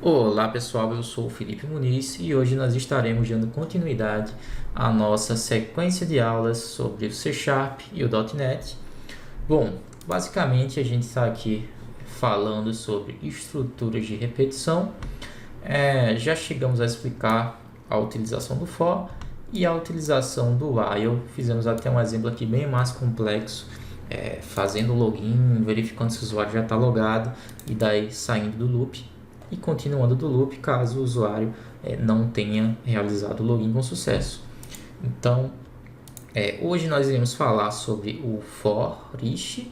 Olá pessoal, eu sou o Felipe Muniz e hoje nós estaremos dando continuidade à nossa sequência de aulas sobre o C Sharp e o .NET. Bom, basicamente a gente está aqui falando sobre estruturas de repetição. Já chegamos a explicar a utilização do for e a utilização do while. Fizemos até um exemplo aqui bem mais complexo, fazendo login, verificando se o usuário já está logado e daí saindo do loop e continuando do loop caso o usuário não tenha realizado o login com sucesso. Então, hoje nós iremos falar sobre o for each,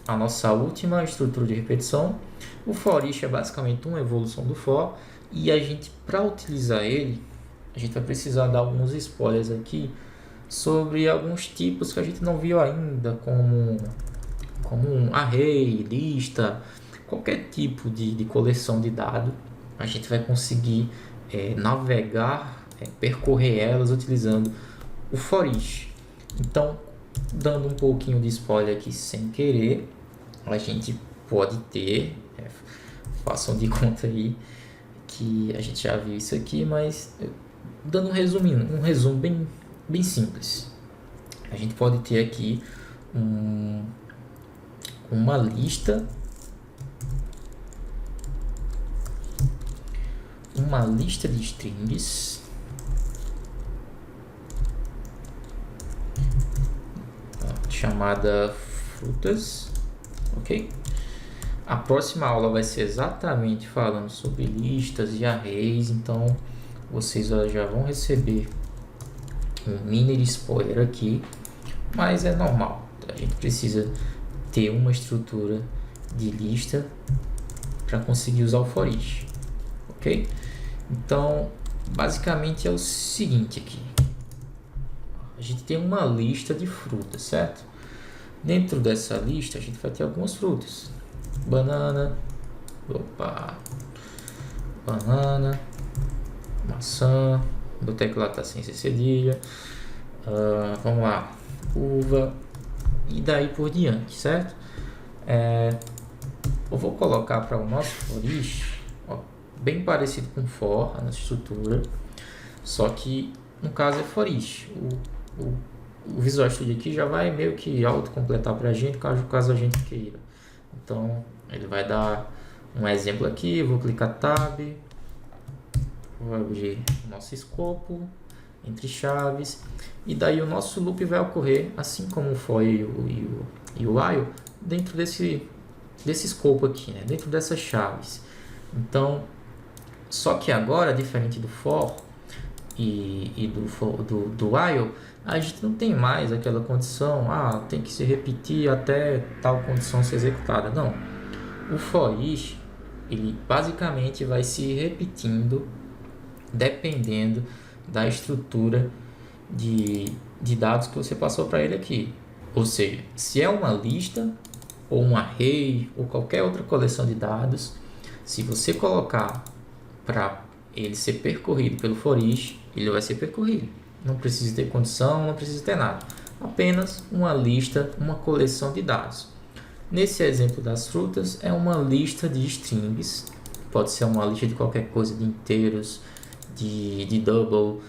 a nossa última estrutura de repetição. O for each é basicamente uma evolução do for e a gente, para utilizar ele, a gente vai precisar dar alguns spoilers aqui sobre alguns tipos que a gente não viu ainda, como um array, lista, qualquer tipo de coleção de dados. A gente vai conseguir navegar, percorrer elas utilizando o for each. Então, dando um pouquinho de spoiler aqui sem querer, a gente pode ter, façam de conta aí que a gente já viu isso aqui, mas dando um resumo bem simples. A gente pode ter aqui uma lista de strings chamada frutas, ok? A próxima aula vai ser exatamente falando sobre listas e arrays, então vocês já vão receber um mini spoiler aqui, mas é normal, a gente precisa ter uma estrutura de lista para conseguir usar o for each, ok? Então, basicamente é o seguinte aqui. A gente tem uma lista de frutas, certo? Dentro dessa lista, a gente vai ter algumas frutas. Banana, maçã, meu teclado está sem cedilha, vamos lá, uva, e daí por diante, certo? Eu vou colocar para o nosso for each, bem parecido com for, a nossa estrutura, só que no caso é for each. O Visual Studio aqui já vai meio que autocompletar para a gente, caso a gente queira. Então ele vai dar um exemplo aqui, eu vou clicar Tab, vou abrir o nosso escopo entre chaves, e daí o nosso loop vai ocorrer assim como foi o while dentro desse escopo aqui, né? Dentro dessas chaves. Então, só que agora, diferente do for e do while, a gente não tem mais aquela condição, tem que se repetir até tal condição ser executada. Não. O for each, ele basicamente vai se repetindo dependendo da estrutura de dados que você passou para ele aqui. Ou seja, se é uma lista, ou um array, ou qualquer outra coleção de dados, se você colocar para ele ser percorrido pelo for each, ele vai ser percorrido. Não precisa ter condição, não precisa ter nada. Apenas uma lista, uma coleção de dados. Nesse exemplo das frutas, é uma lista de strings. Pode ser uma lista de qualquer coisa, de inteiros, de double,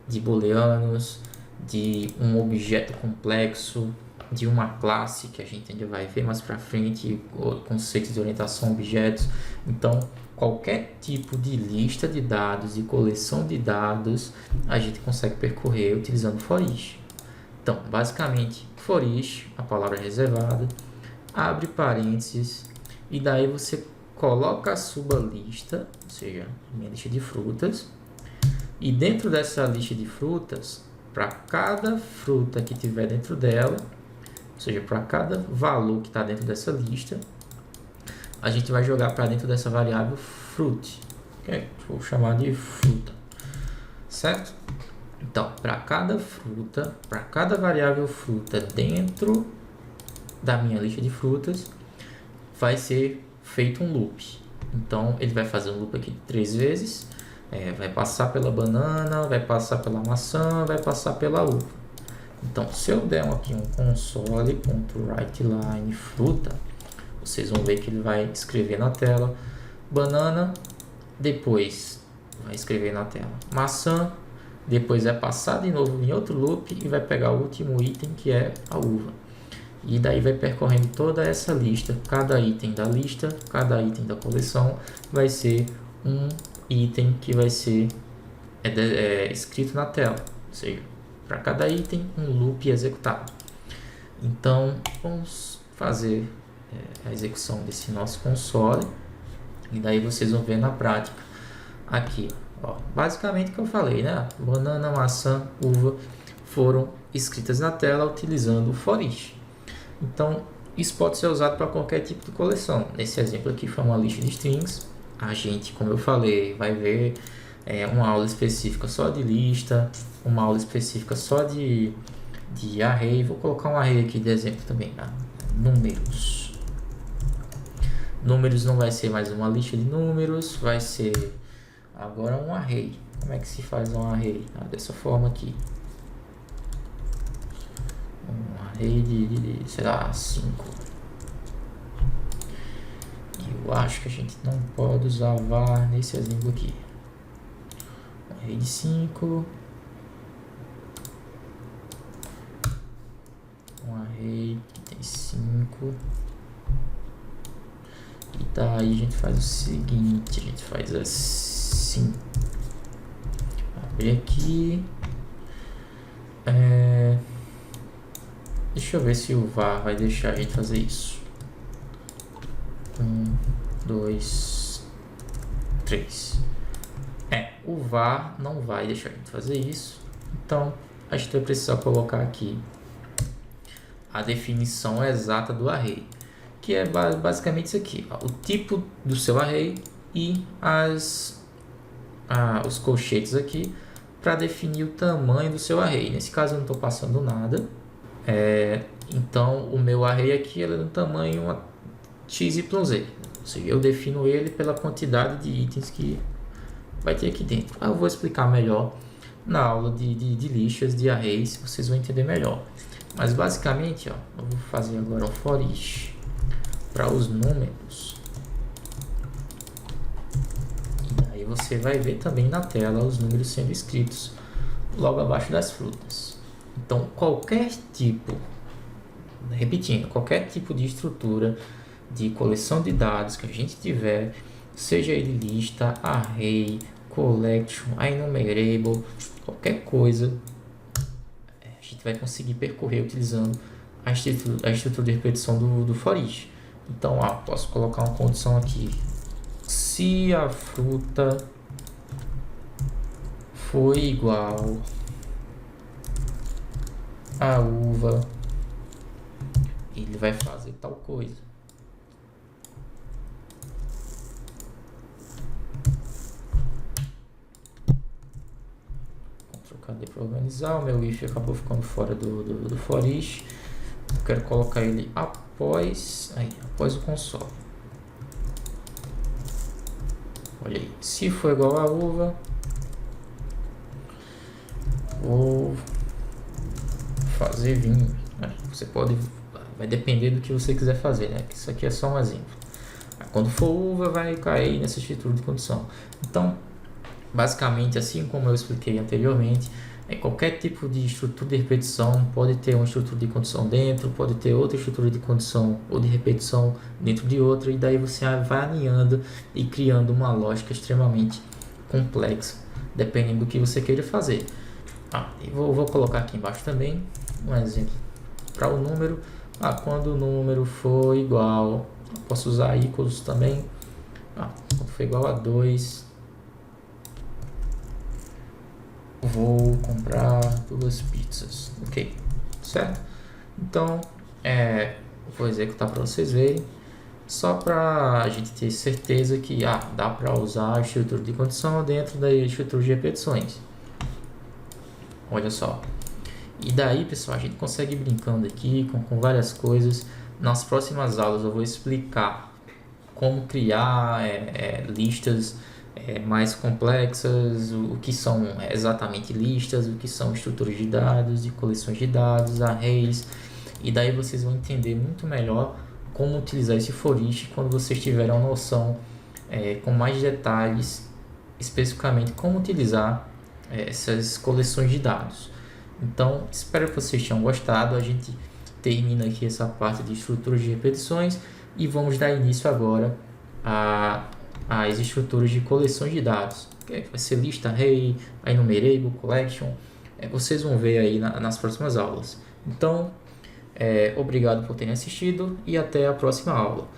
de booleanos, de um objeto complexo, de uma classe que a gente ainda vai ver mais para frente, conceitos de orientação a objetos. Então, qualquer tipo de lista de dados e coleção de dados a gente consegue percorrer utilizando for each. Então, basicamente, for each, a palavra reservada, abre parênteses e daí você coloca a sua lista, ou seja, minha lista de frutas, e dentro dessa lista de frutas, para cada fruta que tiver dentro dela, ou seja, para cada valor que está dentro dessa lista, a gente vai jogar para dentro dessa variável fruit, okay? Vou chamar de fruta, certo? Então, para cada fruta, para cada variável fruta dentro da minha lista de frutas, vai ser feito um loop. Então, ele vai fazer um loop aqui 3 vezes, vai passar pela banana, vai passar pela maçã, vai passar pela uva. Então, se eu der aqui um console.writeLine fruta, vocês vão ver que ele vai escrever na tela banana, depois vai escrever na tela maçã, depois vai passar de novo em outro loop e vai pegar o último item, que é a uva. E daí vai percorrendo toda essa lista, cada item da lista, cada item da coleção vai ser um item que vai ser escrito na tela, ou seja, para cada item um loop executado. Então vamos fazer a execução desse nosso console e daí vocês vão ver na prática aqui, ó, basicamente o que eu falei, né? Banana, maçã, uva foram escritas na tela utilizando o for each. Então isso pode ser usado para qualquer tipo de coleção. Nesse exemplo aqui foi uma lista de strings. A gente, como eu falei, vai ver uma aula específica só de lista, uma aula específica só de array. Vou colocar um array aqui de exemplo também, tá? Números. Números não vai ser mais uma lista de números, vai ser agora um array. Como é que se faz um array? Dessa forma aqui. Um array de sei lá, 5. Eu acho que a gente não pode usar var nesse exemplo aqui. Um array de 5. Um array que tem 5. E daí a gente faz o seguinte, a gente faz assim. Abrir aqui. Deixa eu ver se o var vai deixar a gente fazer isso. 1, 2, 3. O var não vai deixar a gente fazer isso. Então a gente vai precisar colocar aqui a definição exata do array, que é basicamente isso aqui, ó, o tipo do seu array e os colchetes aqui para definir o tamanho do seu array. Nesse caso eu não estou passando nada, então o meu array aqui é do tamanho XYZ, ou seja, eu defino ele pela quantidade de itens que vai ter aqui dentro. Eu vou explicar melhor na aula de listas, de arrays, vocês vão entender melhor. Mas basicamente, ó, eu vou fazer agora o for each para os números. E daí você vai ver também na tela os números sendo escritos logo abaixo das frutas. Então, qualquer tipo, repetindo, qualquer tipo de estrutura de coleção de dados que a gente tiver, seja ele lista, array, collection, enumerable, qualquer coisa, a gente vai conseguir percorrer utilizando a estrutura de repetição do for each. Então, posso colocar uma condição aqui. Se a fruta foi igual a uva, ele vai fazer tal coisa. Cadê para organizar? O meu if acabou ficando fora do for each. Eu quero colocar ele após o console. Olha aí, se for igual a uva, vou fazer vinho. Você vai depender do que você quiser fazer, né? Isso aqui é só um exemplo. Quando for uva, vai cair nessa estrutura de condição. Então, basicamente, assim como eu expliquei anteriormente, qualquer tipo de estrutura de repetição pode ter uma estrutura de condição dentro, pode ter outra estrutura de condição ou de repetição dentro de outra, e daí você vai alinhando e criando uma lógica extremamente complexa, dependendo do que você queira fazer. E vou colocar aqui embaixo também um exemplo para o número. Quando o número for igual, posso usar equals também. Quando for igual a 2, vou comprar 2 pizzas, ok, certo? Então, vou executar para vocês verem, só para a gente ter certeza que dá para usar a estrutura de condição dentro da estrutura de repetições. Olha só. E daí, pessoal, a gente consegue ir brincando aqui com várias coisas. Nas próximas aulas eu vou explicar como criar listas mais complexas, o que são exatamente listas, o que são estruturas de dados, de coleções de dados, arrays, e daí vocês vão entender muito melhor como utilizar esse for each quando vocês tiverem uma noção com mais detalhes, especificamente como utilizar essas coleções de dados. Então, espero que vocês tenham gostado. A gente termina aqui essa parte de estruturas de repetições e vamos dar início agora às estruturas de coleções de dados, que vai ser lista, array, enumerable, collection. Vocês vão ver aí nas próximas aulas. Então, obrigado por terem assistido e até a próxima aula.